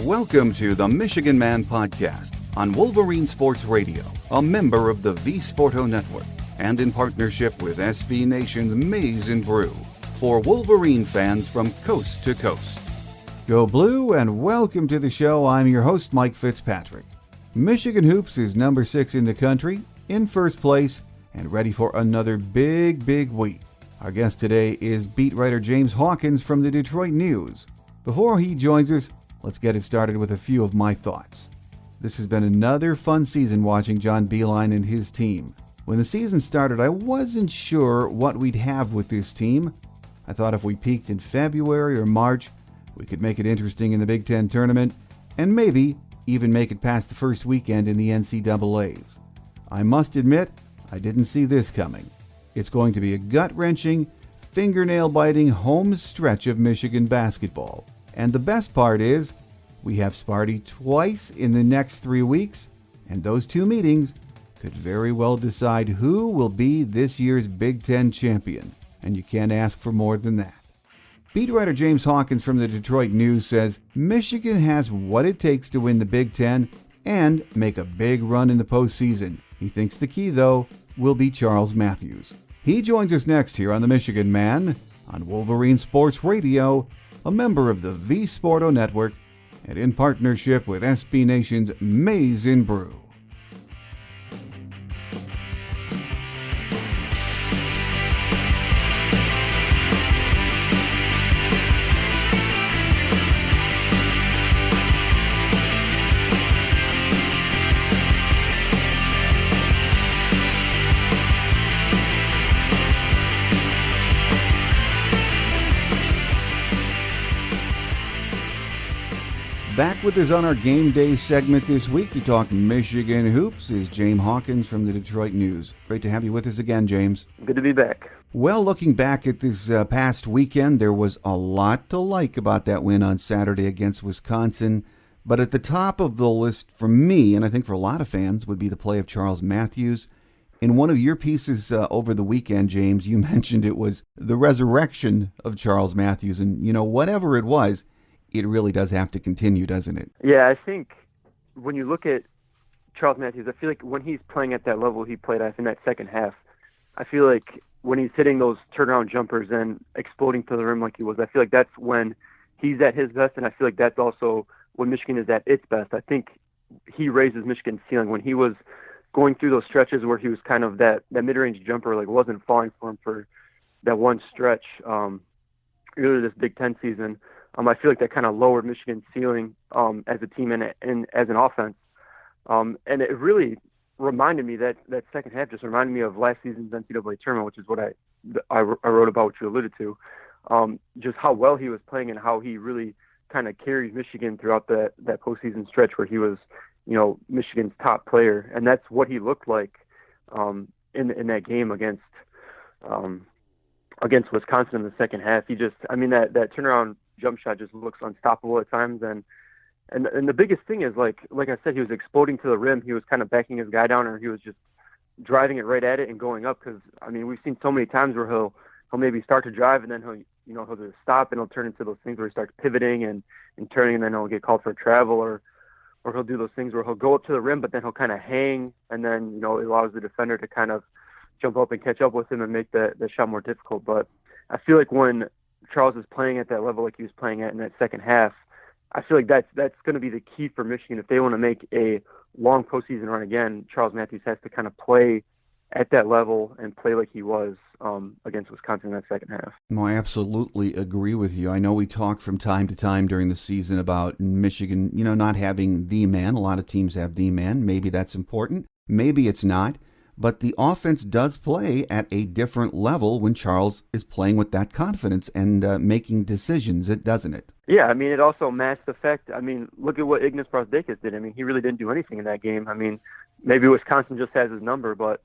Welcome to the Michigan Man Podcast on Wolverine Sports Radio, a member of the V Sporto Network, and in partnership with SB Nation's Maize and Brew, for Wolverine fans from coast to coast. Go Blue, and welcome to the show. I'm your host, Mike Fitzpatrick. Michigan Hoops is number 6 in the country, in first place, and ready for another big week. Our guest today is beat writer James Hawkins from the Detroit News. Before he joins us, let's get it started with a few of my thoughts. This has been another fun season watching John Beilein and his team. When the season started, I wasn't sure what we'd have with this team. I thought if we peaked in February or March, we could make it interesting in the Big Ten tournament, and maybe even make it past the first weekend in the NCAAs. I must admit, I didn't see this coming. It's going to be a gut-wrenching, fingernail-biting home stretch of Michigan basketball. And the best part is, we have Sparty twice in the next 3 weeks, and those 2 meetings could very well decide who will be this year's Big Ten champion, and you can't ask for more than that. Beat writer James Hawkins from the Detroit News says Michigan has what it takes to win the Big Ten and make a big run in the postseason. He thinks the key, though, will be Charles Matthews. He joins us next here on the Michigan Man on Wolverine Sports Radio, a member of the V Sporto Network, and in partnership with SB Nation's Maize and Brew. Back with us on our Game Day segment this week to talk Michigan hoops is James Hawkins from the Detroit News. Great to have you with us again, James. Good to be back. Well, looking back at this past weekend, there was a lot to like about that win on Saturday against Wisconsin. But at the top of the list for me, and I think for a lot of fans, would be the play of Charles Matthews. In one of your pieces over the weekend, James, you mentioned it was the resurrection of Charles Matthews. And, whatever it was, it really does have to continue, doesn't it? Yeah, I think when you look at Charles Matthews, I feel like when he's playing at that level he played at in that second half, I feel like when he's hitting those turnaround jumpers and exploding to the rim like he was, I feel like that's when he's at his best, and I feel like that's also when Michigan is at its best. I think he raises Michigan's ceiling. When he was going through those stretches where he was kind of that mid-range jumper, like wasn't falling for him for that one stretch earlier this Big Ten season, I feel like that kind of lowered Michigan's ceiling as a team and as an offense. And it really reminded me, that second half just reminded me of last season's NCAA tournament, which is what I wrote about, which you alluded to. Just how well he was playing and how he really kind of carried Michigan throughout that postseason stretch where he was, Michigan's top player. And that's what he looked like in that game against Wisconsin in the second half. That turnaround jump shot just looks unstoppable at times, and the biggest thing is like I said, he was exploding to the rim. He was kind of backing his guy down, or he was just driving it right at it and going up. Because we've seen so many times where he'll maybe start to drive and then he'll just stop, and he'll turn into those things where he starts pivoting and turning, and then he'll get called for travel, or he'll do those things where he'll go up to the rim but then he'll kind of hang, and then it allows the defender to kind of jump up and catch up with him and make the shot more difficult. But I feel like when Charles is playing at that level like he was playing at in that second half, I feel like that's going to be the key for Michigan. If they want to make a long postseason run again, Charles Matthews has to kind of play at that level and play like he was against Wisconsin in that second half. No, I absolutely agree with you. I know we talk from time to time during the season about Michigan, not having the man. A lot of teams have the man. Maybe that's important. Maybe it's not. But the offense does play at a different level when Charles is playing with that confidence and making decisions, doesn't it? Yeah, it also matched the fact. Look at what Ignas Brazdeikis did. He really didn't do anything in that game. Maybe Wisconsin just has his number, but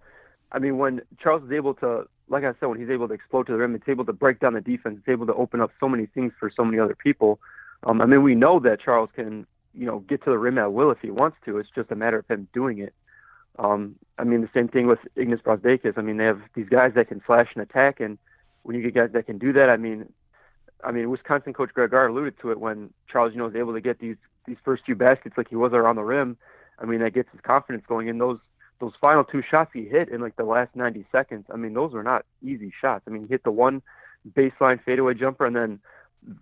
when Charles is able to, like I said, when he's able to explode to the rim, it's able to break down the defense. It's able to open up so many things for so many other people. We know that Charles can, get to the rim at will if he wants to. It's just a matter of him doing it. The same thing with Ignas Brazdeikis. They have these guys that can flash and attack, and when you get guys that can do that, Wisconsin coach Greg Gard alluded to it when Charles, was able to get these these first few baskets like he was around the rim, I mean, that gets his confidence going. And those final two shots he hit in like the last 90 seconds, I mean, those were not easy shots. I mean, he hit the one baseline fadeaway jumper, and then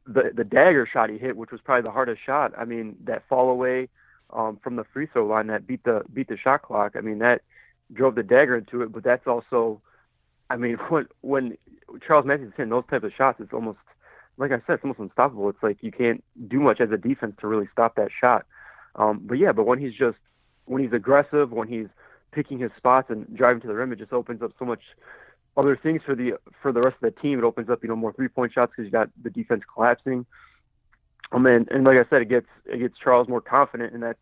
the dagger shot he hit, which was probably the hardest shot. I mean, that fall away from the free throw line that beat the shot clock. I mean, that drove the dagger into it. But that's also, I mean, when Charles Matthews is hitting those type of shots, it's almost, like I said, it's almost unstoppable. It's like you can't do much as a defense to really stop that shot. But when he's aggressive, when he's picking his spots and driving to the rim, it just opens up so much other things for the rest of the team. It opens up, more 3-point shots because you got the defense collapsing. And like I said, it gets Charles more confident in that.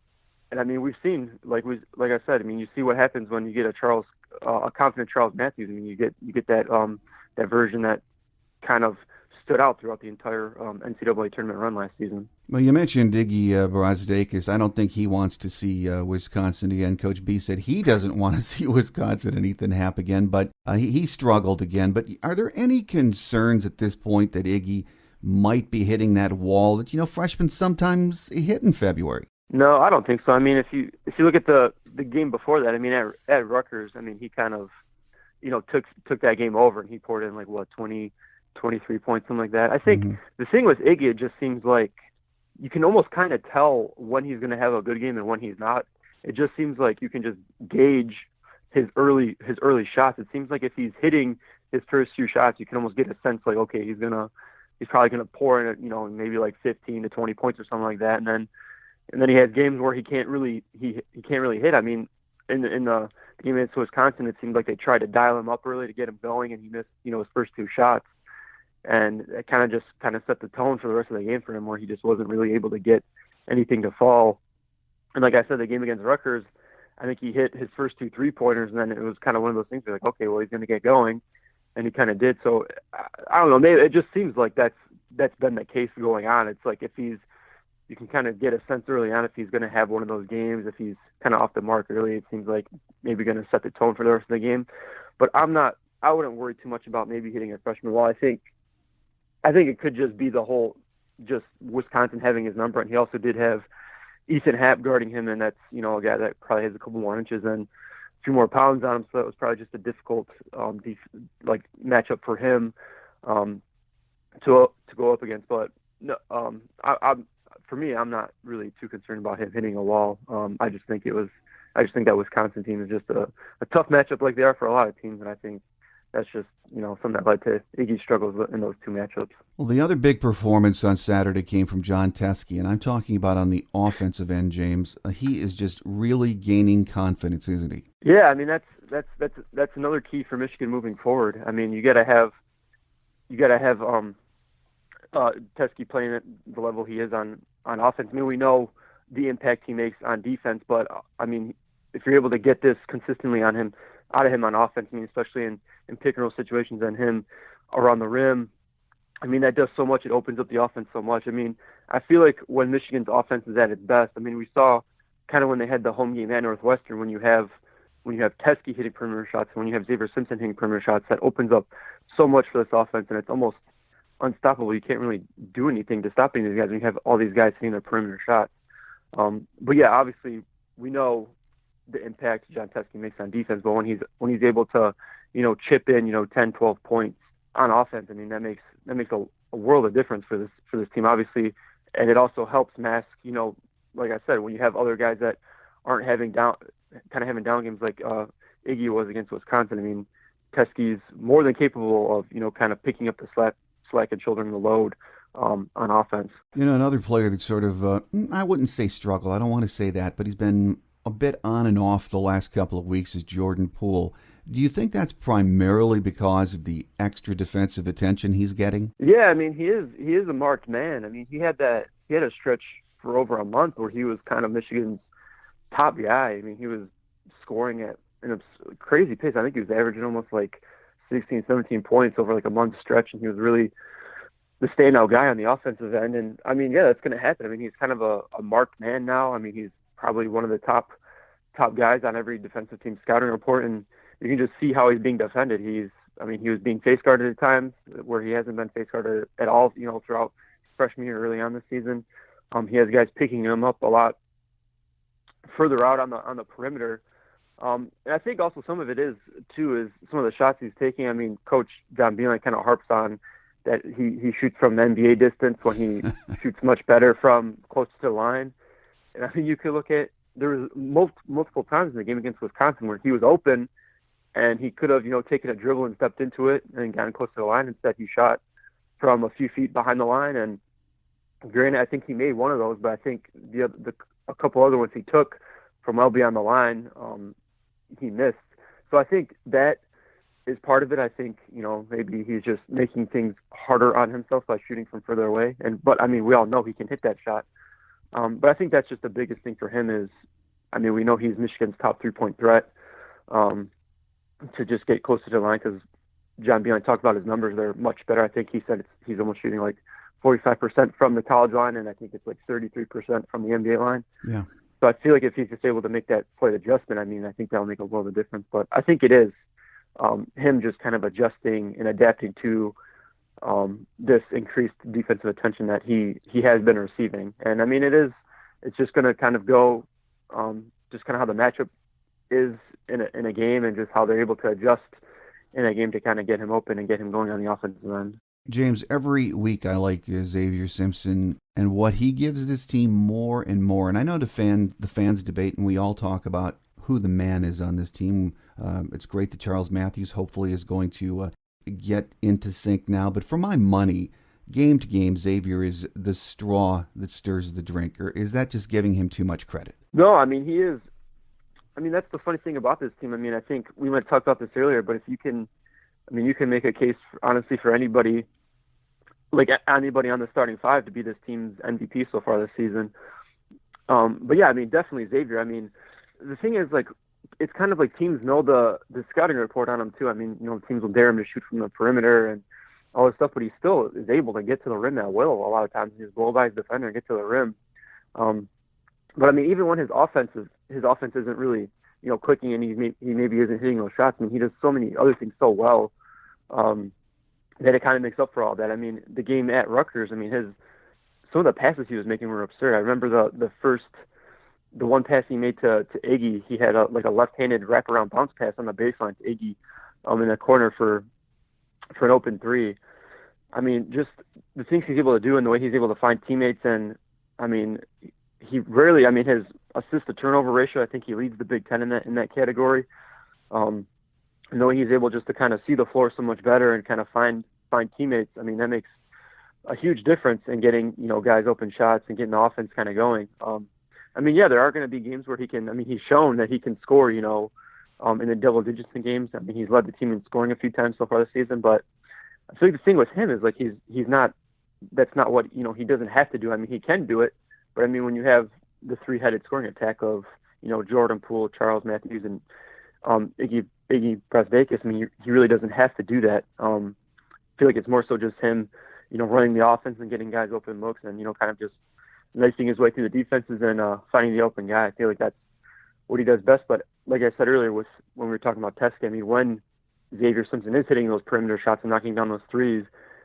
And I mean, we've seen, like I said, I mean, you see what happens when you get a confident Charles Matthews. I mean, you get that version that kind of stood out throughout the entire NCAA tournament run last season. Well, you mentioned Iggy Brazdeikis. I don't think he wants to see Wisconsin again. Coach B said he doesn't want to see Wisconsin and Ethan Happ again, but he struggled again. But are there any concerns at this point that Iggy might be hitting that wall that, freshmen sometimes hit in February? No, I don't think so. I mean, if you look at the game before that, I mean, at Rutgers, I mean, he kind of, took that game over, and he poured in 23 points, something like that. I think the thing with Iggy, it just seems like you can almost kind of tell when he's going to have a good game and when he's not. It just seems like you can just gauge his early shots. It seems like if he's hitting his first few shots, you can almost get a sense like, okay, he's probably gonna pour in maybe 15 to 20 points or something like that, and then he has games where he can't really hit. I mean, in the game against Wisconsin, it seemed like they tried to dial him up early to get him going, and he missed his first two shots. And it kind of set the tone for the rest of the game for him, where he just wasn't really able to get anything to fall. And like I said, the game against Rutgers, I think he hit his first two 3-pointers, and then it was kind of one of those things where like, okay, well, he's going to get going, and he kind of did. So I don't know, maybe it just seems like that's been the case going on. It's like you can kind of get a sense early on if he's going to have one of those games. If he's kind of off the mark early, it seems like maybe going to set the tone for the rest of the game. But I wouldn't worry too much about maybe hitting a freshman wall. I think it could just be just Wisconsin having his number, and he also did have Ethan Happ guarding him, and that's a guy that probably has a couple more inches and a few more pounds on him, so that was probably just a difficult matchup for him to go up against. But no, for me, I'm not really too concerned about him hitting a wall. I just think that Wisconsin team is just a tough matchup, like they are for a lot of teams, and I think that's just, something that led to Iggy's struggles in those two matchups. Well, the other big performance on Saturday came from John Teske, and I'm talking about on the offensive end, James. He is just really gaining confidence, isn't he? Yeah, I mean, that's another key for Michigan moving forward. I mean, you got to have Teske playing at the level he is on offense. I mean, we know the impact he makes on defense, but I mean, if you're able to get this consistently out of him on offense, I mean, especially in pick and roll situations and him around the rim, I mean, that does so much. It opens up the offense so much. I mean, I feel like when Michigan's offense is at its best, I mean, we saw kind of when they had the home game at Northwestern, when you have Teske hitting perimeter shots, when you have Xavier Simpson hitting perimeter shots, that opens up so much for this offense, and it's almost unstoppable. You can't really do anything to stop any of these guys when you have all these guys hitting their perimeter shots. But yeah, obviously we know the impact John Teske makes on defense, but when he's able to, chip in, 10, 12 points on offense, I mean, that makes a world of difference for this team, obviously, and it also helps mask, like I said, when you have other guys that aren't having down games like Iggy was against Wisconsin. I mean, Teske's more than capable of, kind of picking up the slack and shouldering the load on offense. Another player that sort of, I wouldn't say struggle, I don't want to say that, but he's been a bit on and off the last couple of weeks is Jordan Poole. Do you think that's primarily because of the extra defensive attention he's getting? Yeah, I mean, he is a marked man. I mean, he had a stretch for over a month where he was kind of Michigan's top guy. I mean, he was scoring at a crazy pace. I think he was averaging almost 16, 17 points over a month stretch, and he was really the standout guy on the offensive end. And I mean, yeah, that's going to happen. I mean, he's kind of a marked man now. I mean, he's probably one of the top guys on every defensive team scouting report, and you can just see how he's being defended. He was being face guarded at times where he hasn't been face guarded at all, throughout freshman year, early on this season. He has guys picking him up a lot further out on the perimeter. And I think also some of it is some of the shots he's taking. I mean, Coach John Beeline kind of harps on that he shoots from the NBA distance when he shoots much better from close to the line. And I think you could look at, there was multiple times in the game against Wisconsin where he was open and he could have, taken a dribble and stepped into it and gotten close to the line. Instead, he shot from a few feet behind the line. And granted, I think he made one of those, but I think a couple other ones he took from well beyond the line, he missed. So I think that is part of it. I think, maybe he's just making things harder on himself by shooting from further away. But I mean, we all know he can hit that shot. But I think that's just the biggest thing for him is, I mean, we know he's Michigan's top 3-point threat, to just get closer to the line, because John Beeline talked about his numbers. They're much better. I think he said he's almost shooting like 45% from the college line, and I think it's like 33% from the NBA line. Yeah. So I feel like if he's just able to make that slight adjustment, I mean, I think that'll make a world of difference. But I think it is him just kind of adjusting and adapting to this increased defensive attention that he has been receiving. And I mean, it's just going to kind of go just kind of how the matchup is in a game, and just how they're able to adjust in a game to kind of get him open and get him going on the offensive end. James, every week I like Xavier Simpson and what he gives this team more and more. And I know the fans debate, and we all talk about who the man is on this team. It's great that Charles Matthews hopefully is going to get into sync now. But for my money, game to game, Xavier is the straw that stirs the drink. Or is that just giving him too much credit? No, I mean, he is. I mean, that's the funny thing about this team. I mean, I think we might talk about this earlier, but if you can, I mean, you can make a case, honestly, for anybody, like anybody on the starting five to be this team's MVP so far this season. But yeah, I mean, definitely Xavier. I mean, the thing is, like, it's kind of like teams know the scouting report on him too. I mean, teams will dare him to shoot from the perimeter and all this stuff, but he still is able to get to the rim at will. A lot of times he's blow by his defender and get to the rim. But I mean, even when his offense isn't really, clicking, and he maybe isn't hitting those shots, I mean, he does so many other things so well, that it kind of makes up for all that. I mean, the game at Rutgers, I mean, some of the passes he was making were absurd. I remember the one pass he made to Iggy, he had a left-handed wraparound bounce pass on the baseline to Iggy, in the corner for an open three. I mean, just the things he's able to do and the way he's able to find teammates. And I mean, his assist to turnover ratio, I think he leads the Big Ten in that category. The way he's able just to kind of see the floor so much better and kind of find teammates, I mean, that makes a huge difference in getting, guys open shots and getting the offense kind of going. I mean, yeah, there are going to be games where he's shown that he can score, in the double digits in games. I mean, he's led the team in scoring a few times so far this season, but I think the thing with him is, like, that's not what, he doesn't have to do. I mean, he can do it, but I mean, when you have the three-headed scoring attack of, Jordan Poole, Charles Matthews, and Iggy Brasbakis, I mean, he really doesn't have to do that. I feel like it's more so just him, running the offense and getting guys open looks and, kind of just lacing his way through the defenses and finding the open guy. I feel like that's what he does best. But like I said earlier, when we were talking about Teske, I mean, when Xavier Simpson is hitting those perimeter shots and knocking down those threes,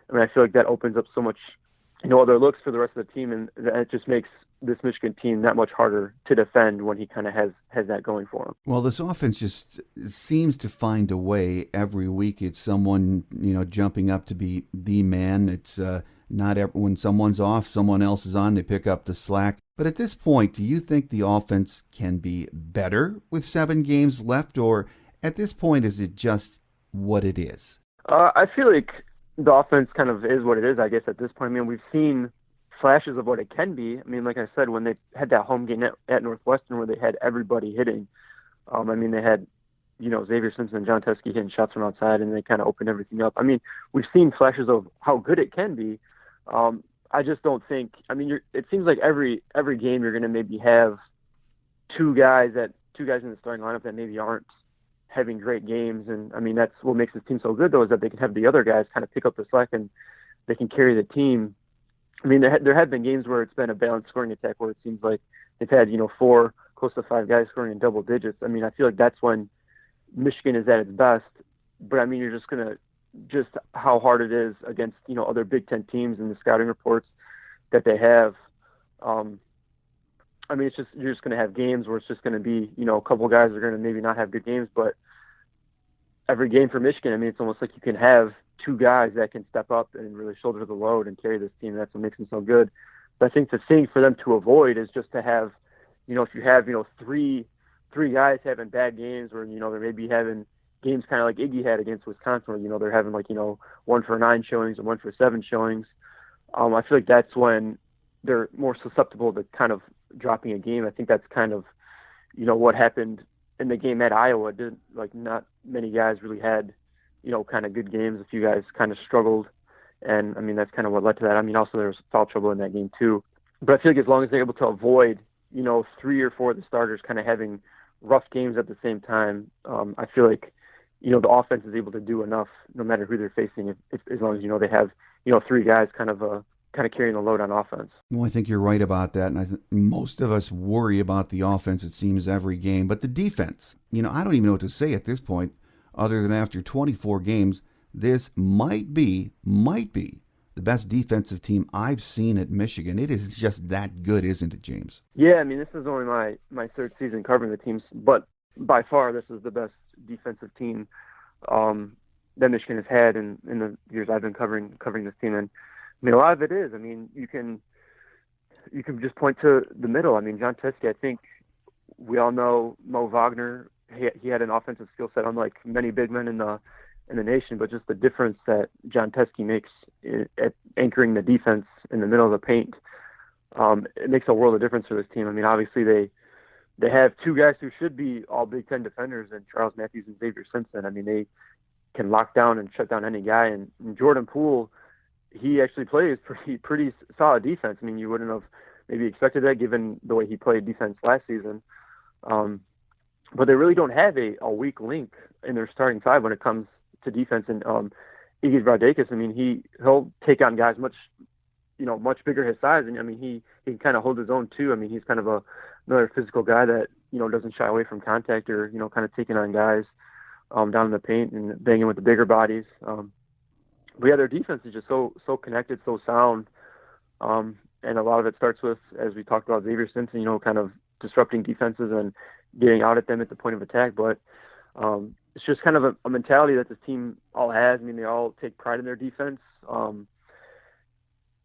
I mean, I feel like that opens up so much, other looks for the rest of the team, and it just makes this Michigan team that much harder to defend when he kind of has that going for him. Well, this offense just seems to find a way every week. It's someone, jumping up to be the man. It's when someone's off, someone else is on, they pick up the slack. But at this point, do you think the offense can be better with 7 games left, or at this point, is it just what it is? I feel like the offense kind of is what it is, I guess, at this point. I mean, we've seen flashes of what it can be. I mean, like I said, when they had that home game at Northwestern where they had everybody hitting, I mean, they had, Xavier Simpson and John Teske hitting shots from outside, and they kind of opened everything up. I mean, we've seen flashes of how good it can be. I just don't think, I mean, it seems like every game you're going to maybe have two guys in the starting lineup that maybe aren't having great games. And I mean, that's what makes this team so good, though, is that they can have the other guys kind of pick up the slack and they can carry the team. I mean, there have been games where it's been a balanced scoring attack where it seems like they've had, 4, close to 5 guys scoring in double digits. I mean, I feel like that's when Michigan is at its best. But I mean, you're just how hard it is against, other Big Ten teams and the scouting reports that they have. I mean, you're just going to have games where it's just going to be, a couple guys are going to maybe not have good games, but every game for Michigan, I mean, it's almost like you can have two guys that can step up and really shoulder the load and carry this team. That's what makes them so good. But I think the thing for them to avoid is just to have, if you have, three guys having bad games, or they're maybe having games kind of like Iggy had against Wisconsin, where they're having like one for 9 showings and one for 7 showings. I feel like that's when they're more susceptible to kind of dropping a game. I think that's kind of what happened in the game at Iowa. Not many guys really had kind of good games. A few guys kind of struggled, and I mean that's kind of what led to that. I mean also there was foul trouble in that game too. But I feel like as long as they're able to avoid 3 or 4 of the starters kind of having rough games at the same time, I feel like the offense is able to do enough no matter who they're facing, as long as they have 3 guys kind of carrying the load on offense. Well, I think you're right about that, and I think most of us worry about the offense, it seems, every game. But the defense, I don't even know what to say at this point, other than after 24 games, this might be the best defensive team I've seen at Michigan. It is just that good, isn't it, James? Yeah, I mean, this is only my 3rd season covering the teams, but by far this is the best defensive team that Michigan has had in the years I've been covering this team. And I mean, a lot of it is. I mean, you can just point to the middle. I mean, John Teske, I think we all know Mo Wagner. He had an offensive skill set unlike many big men in the nation, but just the difference that John Teske makes at anchoring the defense in the middle of the paint, it makes a world of difference for this team. I mean, obviously they have 2 guys who should be all Big Ten defenders in Charles Matthews and Xavier Simpson. I mean, they can lock down and shut down any guy. And Jordan Poole, he actually plays pretty solid defense. I mean, you wouldn't have maybe expected that given the way he played defense last season. But they really don't have a weak link in their starting 5 when it comes to defense. And Iggy Bradakis, I mean, he'll take on guys much bigger his size. And I mean, he can kind of hold his own too. I mean, he's kind of another physical guy that, doesn't shy away from contact or, kind of taking on guys down in the paint and banging with the bigger bodies. But yeah, their defense is just so connected, so sound. And a lot of it starts with, as we talked about, Xavier Simpson, kind of disrupting defenses and getting out at them at the point of attack. But it's just kind of a mentality that this team all has. I mean, they all take pride in their defense. And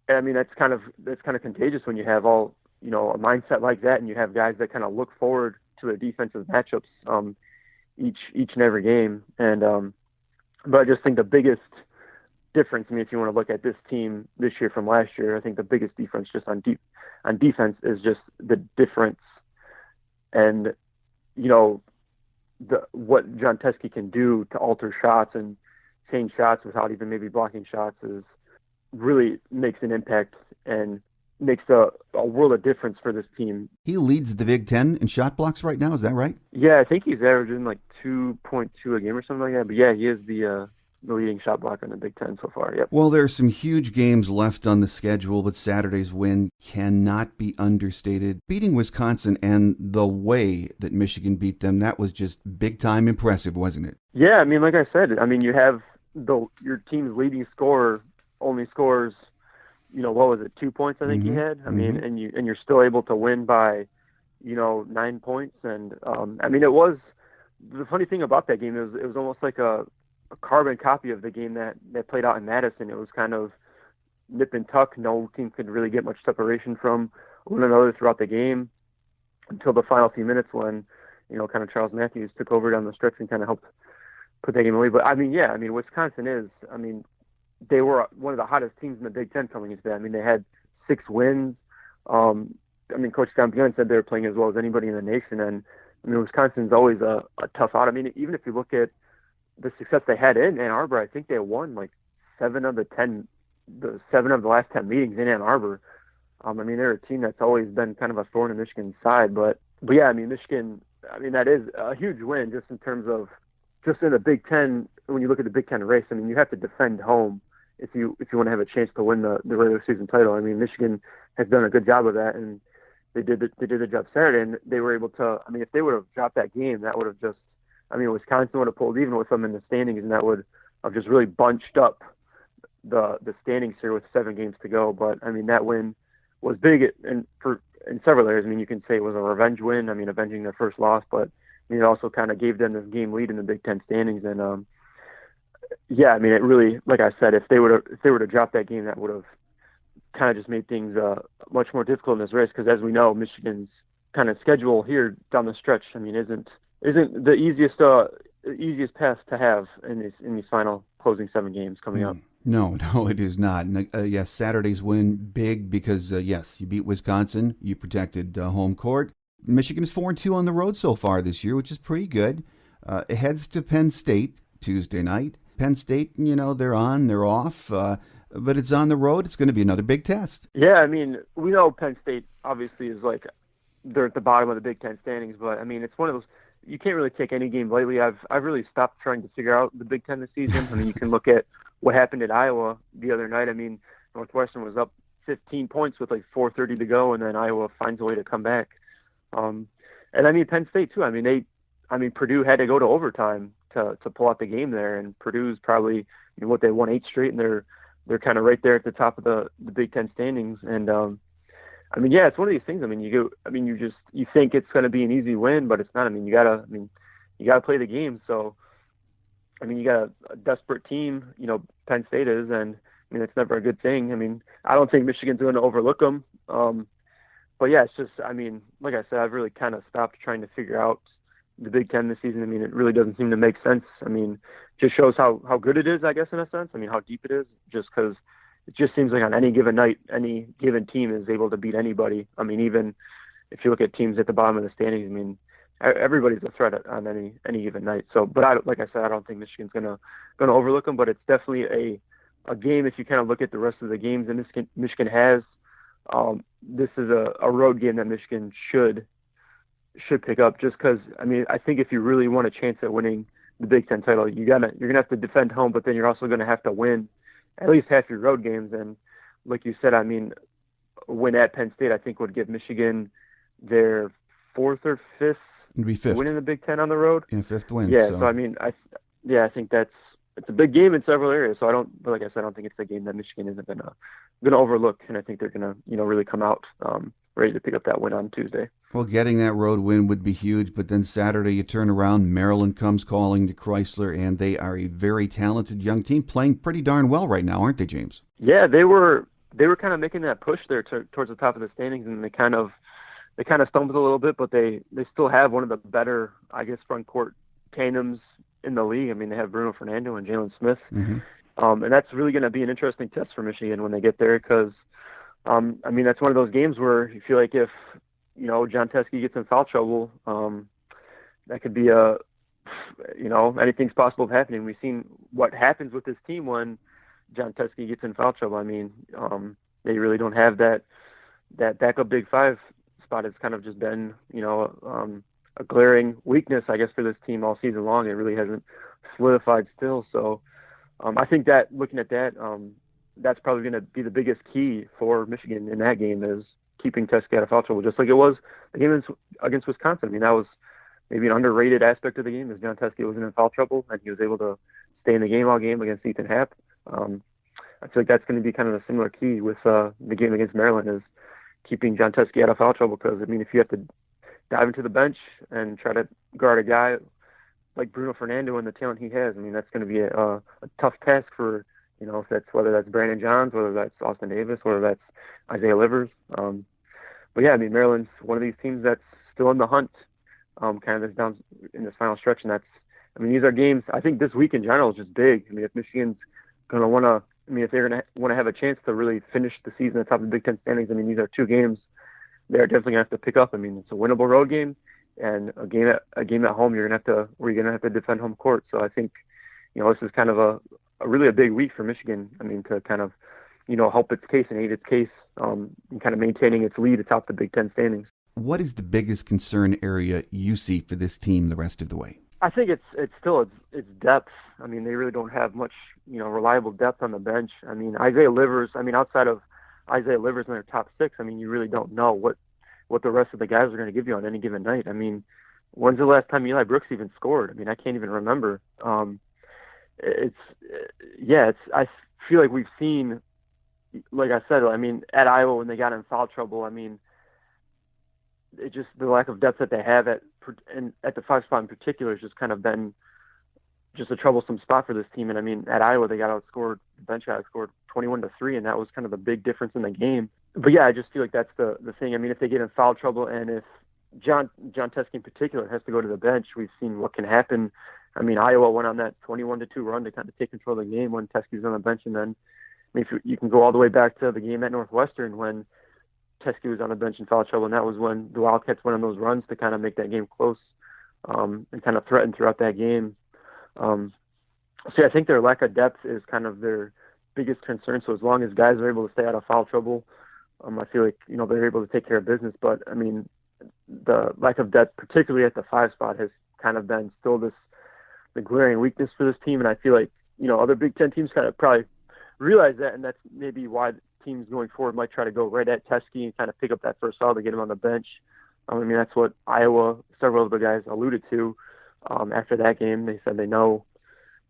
I mean, that's kind of contagious when you have all, a mindset like that, and you have guys that kind of look forward to their defensive matchups each and every game. And but I just think the biggest difference, I mean, if you want to look at this team this year from last year, I think the biggest difference just on defense is just the difference and what John Teske can do to alter shots and change shots without even maybe blocking shots is really makes an impact and makes a world of difference for this team. He leads the Big Ten in shot blocks right now, is that right? Yeah, I think he's averaging like 2.2 a game or something like that. But yeah, he is the leading shot blocker in the Big Ten so far. Yep. Well, there are some huge games left on the schedule, but Saturday's win cannot be understated. Beating Wisconsin and the way that Michigan beat them, that was just big time impressive, wasn't it? Yeah, I mean, like I said, I mean, you have your team's leading scorer only scores, what was it, 2 points I think he had. I mean, and you're still able to win by, 9 points. And I mean, it was the funny thing about that game is it was almost like a carbon copy of the game that played out in Madison. It was kind of nip and tuck. No team could really get much separation from one another throughout the game until the final few minutes when, kind of Charles Matthews took over down the stretch and kind of helped put that game away. But I mean, yeah, I mean, Wisconsin they were one of the hottest teams in the Big Ten coming into that. I mean, they had 6 wins. I mean, Coach Don Bjorn said they were playing as well as anybody in the nation. And I mean, Wisconsin's always a tough out. I mean, even if you look at the success they had in Ann Arbor, I think they won like 7 of the last 10 meetings in Ann Arbor. I mean, they're a team that's always been kind of a thorn in Michigan's side. But yeah, I mean, Michigan, I mean, that is a huge win just in terms of just in the Big Ten. When you look at the Big Ten race, I mean, you have to defend home if you want to have a chance to win the regular season title. I mean, Michigan has done a good job of that, and they did the job Saturday, and they were able to. I mean, if they would have dropped that game, that would have just. I mean, Wisconsin would have pulled even with them in the standings, and that would have just really bunched up the standings here with 7 games to go. But I mean, that win was big in several areas. I mean, you can say it was a revenge win. I mean, avenging their first loss, but I mean, it also kind of gave them this game lead in the Big Ten standings. And yeah, I mean, it really, like I said, if they were to drop that game, that would have kind of just made things much more difficult in this race. Because as we know, Michigan's kind of schedule here down the stretch, I mean, isn't the easiest path to have in these final closing 7 games coming up. No, it is not. And, yes, Saturday's win big because, yes, you beat Wisconsin. You protected home court. Michigan is 4-2 on the road so far this year, which is pretty good. It heads to Penn State Tuesday night. Penn State, they're on, they're off, but it's on the road. It's going to be another big test. Yeah, I mean, we know Penn State obviously is like they're at the bottom of the Big Ten standings, but I mean, it's one of those. You can't really take any game lightly. I've really stopped trying to figure out the Big Ten this season. I mean, you can look at what happened at Iowa the other night. I mean, Northwestern was up 15 points with like 4:30 to go, and then Iowa finds a way to come back. And I mean, Penn State too. I mean, Purdue had to go to overtime to pull out the game there, and Purdue's probably they won 8 straight, and they're kind of right there at the top of the Big Ten standings. And I mean, yeah, it's one of these things. I mean, you think it's going to be an easy win, but it's not. I mean, you gotta play the game. So, I mean, you got a desperate team, Penn State is, and I mean, it's never a good thing. I mean, I don't think Michigan's going to overlook them. But yeah, it's just, I mean, like I said, I've really kind of stopped trying to figure out the Big Ten this season. I mean, it really doesn't seem to make sense. I mean, just shows how good it is, I guess, in a sense. I mean, how deep it is, just because it just seems like on any given night, any given team is able to beat anybody. I mean, even if you look at teams at the bottom of the standings, I mean, everybody's a threat on any given night. So, but like I said, I don't think Michigan's gonna overlook them. But it's definitely a game. If you kind of look at the rest of the games that Michigan has, this is a road game that Michigan should pick up. Just because, I mean, I think if you really want a chance at winning the Big Ten title, you're gonna have to defend home, but then you're also gonna have to win at least half your road games. And like you said, I mean, win at Penn State, I think would give Michigan their 4th or 5th. It'd be 5th. Win in the Big Ten on the road. Yeah, 5th win. Yeah, so I mean, I think it's a big game in several areas. So like I said, I don't think it's a game that Michigan isn't gonna overlook, and I think they're gonna really come out ready to pick up that win on Tuesday. Well, getting that road win would be huge, but then Saturday you turn around, Maryland comes calling to Chrysler, and they are a very talented young team playing pretty darn well right now, aren't they, James? Yeah, they were kind of making that push there towards the top of the standings, and they kind of stumbled a little bit, but they still have one of the better, I guess, front court tandems in the league. I mean, they have Bruno Fernando and Jalen Smith, and that's really going to be an interesting test for Michigan when they get there, because I mean, that's one of those games where you feel like if John Teske gets in foul trouble, that could be anything's possible of happening. We've seen what happens with this team when John Teske gets in foul trouble. I mean, they really don't have that backup Big Five spot. Has kind of just been, a glaring weakness, I guess, for this team all season long. It really hasn't solidified still. So I think that looking at that, that's probably going to be the biggest key for Michigan in that game, is keeping Teske out of foul trouble, just like it was the game against Wisconsin. I mean, that was maybe an underrated aspect of the game, is John Teske wasn't in foul trouble, and he was able to stay in the game all game against Ethan Happ. I feel like that's going to be kind of a similar key with the game against Maryland, is keeping John Teske out of foul trouble. Because, I mean, if you have to dive into the bench and try to guard a guy like Bruno Fernando and the talent he has, I mean, that's going to be a tough task for, whether that's Brandon Johns, whether that's Austin Davis, whether that's Isaiah Livers. But yeah, I mean, Maryland's one of these teams that's still in the hunt, kind of this down in this final stretch. And these are games, I think this week in general is just big. I mean, if Michigan's going to want to, if they're going to want to have a chance to really finish the season at the top of the Big Ten standings, I mean, these are 2 games they're definitely going to have to pick up. I mean, it's a winnable road game, and a game at home where you're going to have to defend home court. So I think, this is kind of a really a big week for Michigan. I mean, to kind of, help its case and aid its case, and kind of maintaining its lead atop the Big Ten standings. What is the biggest concern area you see for this team the rest of the way? I think it's still depth. I mean, they really don't have much, reliable depth on the bench. I mean, Isaiah Livers, outside of Isaiah Livers in their top 6, I mean, you really don't know what the rest of the guys are going to give you on any given night. I mean, when's the last time Eli Brooks even scored? I mean, I can't even remember. I feel like we've seen like I said, I mean, at Iowa when they got in foul trouble, I mean, it just the lack of depth that they have at the 5 spot in particular has just kind of been just a troublesome spot for this team. And I mean, at Iowa they got outscored, bench got outscored 21-3, and that was kind of the big difference in the game. But yeah, I just feel like that's the thing. I mean, if they get in foul trouble and if John Teske in particular has to go to the bench, we've seen what can happen. I mean, Iowa went on that 21-2 run to kind of take control of the game when Teske was on the bench, and then I mean, if you can go all the way back to the game at Northwestern when Teske was on the bench in foul trouble, and that was when the Wildcats went on those runs to kind of make that game close and kind of threaten throughout that game. So yeah, I think their lack of depth is kind of their biggest concern. So as long as guys are able to stay out of foul trouble, I feel like, you know, they're able to take care of business. But I mean, the lack of depth, particularly at the 5 spot, has kind of been still the glaring weakness for this team. And I feel like, you know, other Big Ten teams kind of probably realize that, and that's maybe why teams going forward might try to go right at Teske and kind of pick up that first foul to get him on the bench. I mean, that's what Iowa, several of the guys alluded to after that game. They said they know,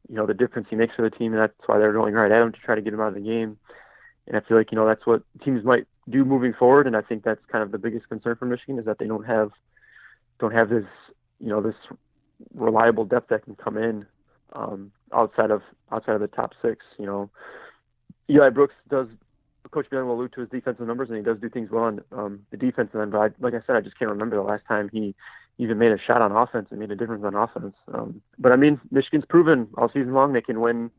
you know, the difference he makes for the team, and that's why they're going right at him to try to get him out of the game. And I feel like, you know, that's what teams might do moving forward, and I think that's kind of the biggest concern for Michigan is that they don't have this, you know, this reliable depth that can come in outside of the top 6. You know, Eli Brooks does. Coach Bielan will allude to his defensive numbers, and he does do things well on the defensive end. But like I said, I just can't remember the last time he even made a shot on offense and made a difference on offense. But I mean, Michigan's proven all season long they can win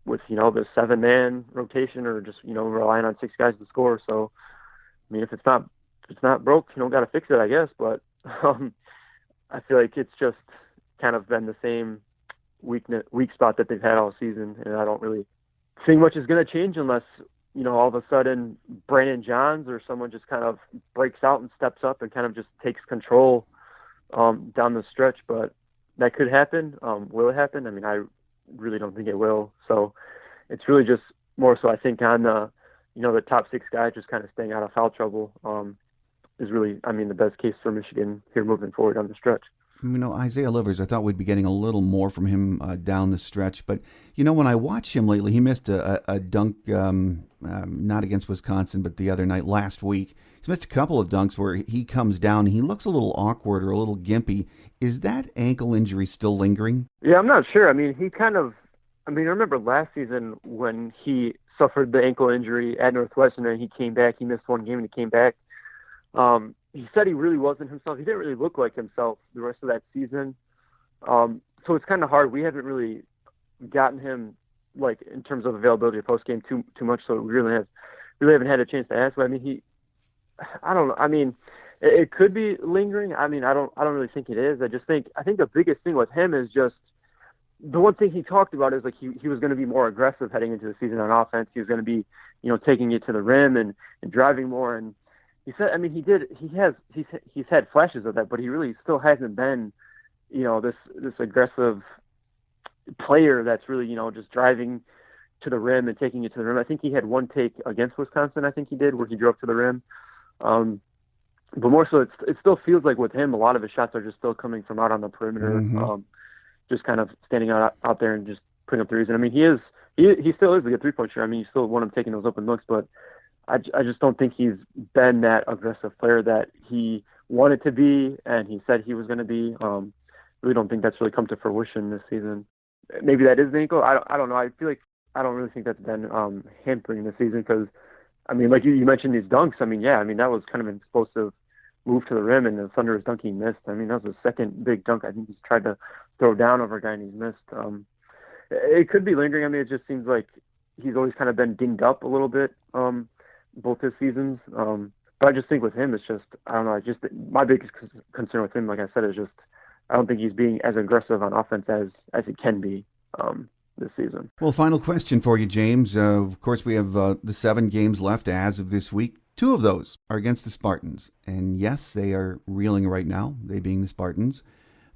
with, you know, the 7-man rotation or just, you know, relying on 6 guys to score. So I mean, if it's not broke, you don't got to fix it, I guess. But I feel like it's just kind of been the same weak spot that they've had all season, and I don't really think much is going to change unless, you know, all of a sudden Brandon Johns or someone just kind of breaks out and steps up and kind of just takes control down the stretch. But that could happen. Will it happen? I mean, I really don't think it will. So it's really just more so I think on the, you know, the top 6 guys just kind of staying out of foul trouble is really, I mean, the best case for Michigan here moving forward on the stretch. You know, Isaiah Livers, I thought we'd be getting a little more from him down the stretch. But, you know, when I watch him lately, he missed a dunk, not against Wisconsin, but the other night, last week. He's missed a couple of dunks where he comes down. He looks a little awkward or a little gimpy. Is that ankle injury still lingering? Yeah, I'm not sure. I mean, I remember last season when he suffered the ankle injury at Northwestern and he came back. He missed one game and he came back. He said he really wasn't himself. He didn't really look like himself the rest of that season. So it's kind of hard. We haven't really gotten him, like, in terms of availability post game too much. So we really haven't had a chance to ask. But I mean, I don't know. I mean, it could be lingering. I mean, I don't really think it is. I think the biggest thing with him is just the one thing he talked about is like he was going to be more aggressive heading into the season on offense. He was going to be, you know, taking it to the rim and driving more. And he said, I mean, he's had flashes of that, but he really still hasn't been, you know, this aggressive player that's really, you know, just driving to the rim and taking it to the rim. I think he had one take against Wisconsin, I think he did, where he drove to the rim. But more so, it still feels like with him, a lot of his shots are just still coming from out on the perimeter, just kind of standing out there and just putting up threes. And I mean, he still is a good 3-point shooter. I mean, you still want him taking those open looks, but I just don't think he's been that aggressive player that he wanted to be and he said he was going to be. Really don't think that's really come to fruition this season. Maybe that is the ankle. I don't know. I feel like I don't really think that's been hampering this season because, I mean, like you mentioned these dunks. I mean, yeah, I mean, that was kind of an explosive move to the rim, and the Thunder's dunk he missed. I mean, that was the second big dunk I think he's tried to throw down over a guy and he's missed. It could be lingering. I mean, it just seems like he's always kind of been dinged up a little bit both his seasons. But I just think with him, it's just, I don't know, my biggest concern with him, like I said, is just I don't think he's being as aggressive on offense as he can be this season. Well, final question for you, James. Of course, we have the 7 games left as of this week. 2 of those are against the Spartans. And yes, they are reeling right now, they being the Spartans.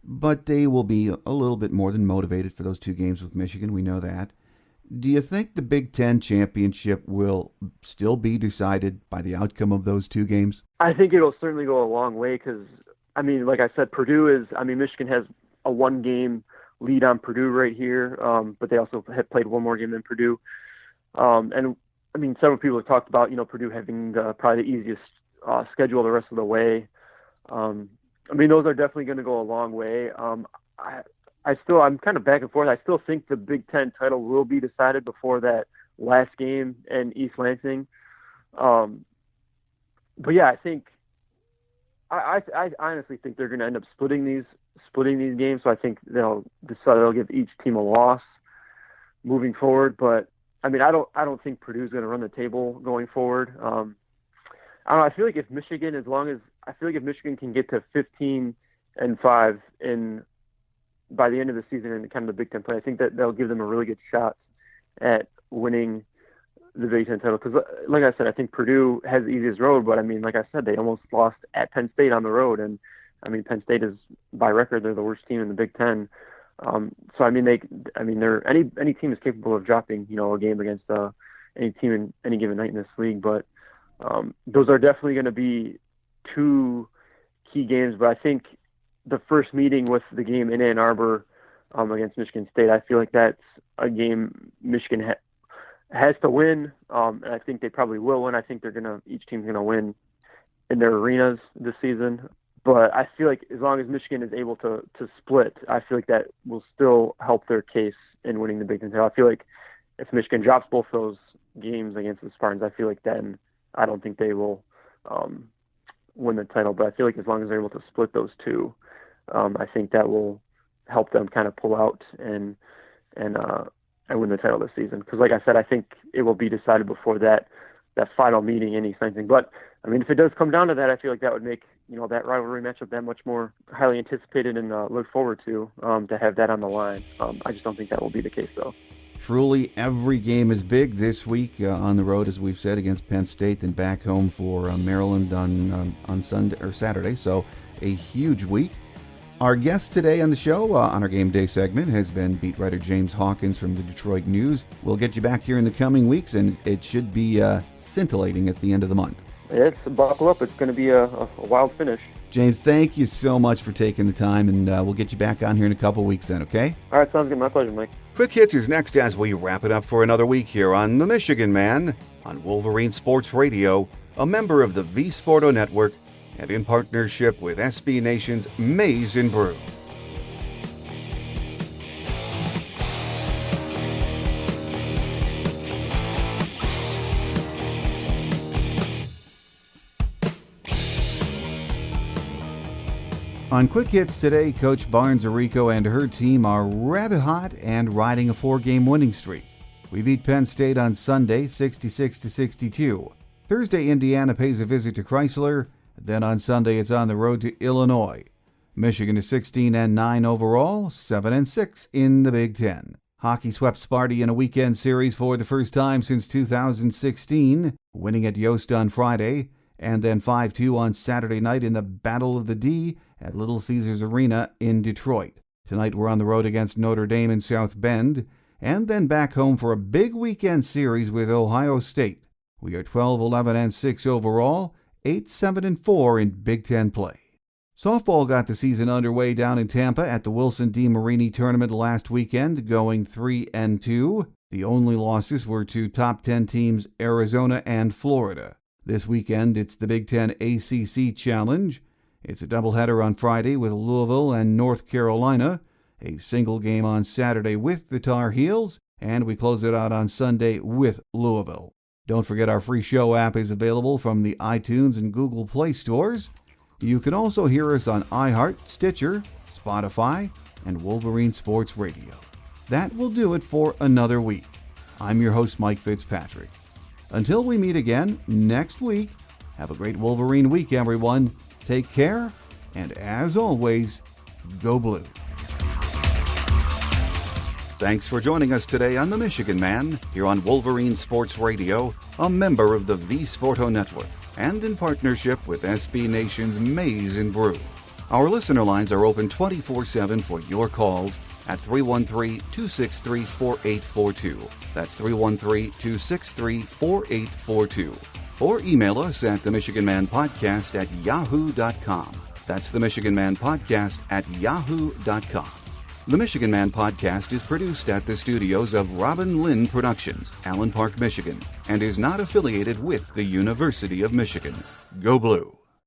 But they will be a little bit more than motivated for those 2 games with Michigan. We know that. Do you think the Big Ten championship will still be decided by the outcome of those 2 games? I think it'll certainly go a long way because, I mean, like I said, Michigan has a 1-game lead on Purdue right here, but they also have played one more game than Purdue. And I mean, several people have talked about, Purdue having probably the easiest schedule the rest of the way. I mean, those are definitely going to go a long way. I'm kind of back and forth. I still think the Big Ten title will be decided before that last game in East Lansing. But yeah, I think I honestly think they're going to end up splitting these games. So I think they'll give each team a loss moving forward. But I mean, I don't think Purdue's going to run the table going forward. I don't know. I feel like if Michigan can get to 15-5 by the end of the season in kind of the Big Ten play, I think that they'll give them a really good shot at winning the Big Ten title. Because, like I said, I think Purdue has the easiest road, but I mean, like I said, they almost lost at Penn State on the road, and I mean, Penn State is by record they're the worst team in the Big Ten. So I mean, they're any team is capable of dropping a game against any team in any given night in this league, but those are definitely going to be two key games. But I think the first meeting with the game in Ann Arbor against Michigan State, I feel like that's a game Michigan has to win, and I think they probably will win. I think each team's going to win in their arenas this season. But I feel like as long as Michigan is able to split, I feel like that will still help their case in winning the Big Ten title. I feel like if Michigan drops both those games against the Spartans, I feel like then I don't think they will win the title. But I feel like as long as they're able to split those two, I think that will help them kind of pull out and win the title this season. Because like I said, I think it will be decided before that final meeting in East Lansing. But I mean, if it does come down to that, I feel like that would make that rivalry matchup that much more highly anticipated and look forward to have that on the line. I just don't think that will be the case, though. Truly, every game is big this week on the road, as we've said, against Penn State, and back home for Maryland on Sunday or Saturday. So a huge week. Our guest today on the show, on our Game Day segment, has been beat writer James Hawkins from the Detroit News. We'll get you back here in the coming weeks, and it should be scintillating at the end of the month. It's buckle up. It's going to be a wild finish. James, thank you so much for taking the time, and we'll get you back on here in a couple weeks then, okay? All right, sounds good. My pleasure, Mike. Quick Hits is next as we wrap it up for another week here on The Michigan Man on Wolverine Sports Radio, a member of the V Sporto Network, and in partnership with SB Nation's Maize and Brew. On Quick Hits today, Coach Barnes-Arico and her team are red hot and riding a 4-game winning streak. We beat Penn State on Sunday, 66-62. Thursday, Indiana pays a visit to Chrysler. Then on Sunday, it's on the road to Illinois. Michigan is 16-9 overall, 7-6 in the Big Ten. Hockey swept Sparty in a weekend series for the first time since 2016, winning at Yost on Friday, and then 5-2 on Saturday night in the Battle of the D at Little Caesars Arena in Detroit. Tonight we're on the road against Notre Dame in South Bend, and then back home for a big weekend series with Ohio State. We are 12-11-6 overall, 8-7-4 in Big Ten play. Softball got the season underway down in Tampa at the Wilson D. Marini tournament last weekend, going 3-2. The only losses were to top 10 teams Arizona and Florida. This weekend it's the Big Ten ACC Challenge. It's a doubleheader on Friday with Louisville and North Carolina, a single game on Saturday with the Tar Heels, and we close it out on Sunday with Louisville. Don't forget our free show app is available from the iTunes and Google Play stores. You can also hear us on iHeart, Stitcher, Spotify, and Wolverine Sports Radio. That will do it for another week. I'm your host, Mike Fitzpatrick. Until we meet again next week, have a great Wolverine week, everyone. Take care, and as always, go blue. Thanks for joining us today on The Michigan Man, here on Wolverine Sports Radio, a member of the V Sporto Network, and in partnership with SB Nation's Maize and Brew. Our listener lines are open 24/7 for your calls at 313-263-4842. That's 313-263-4842. Or email us at themichiganmanpodcast@yahoo.com. That's themichiganmanpodcast@yahoo.com. The Michigan Man podcast is produced at the studios of Robin Lynn Productions, Allen Park, Michigan, and is not affiliated with the University of Michigan. Go Blue!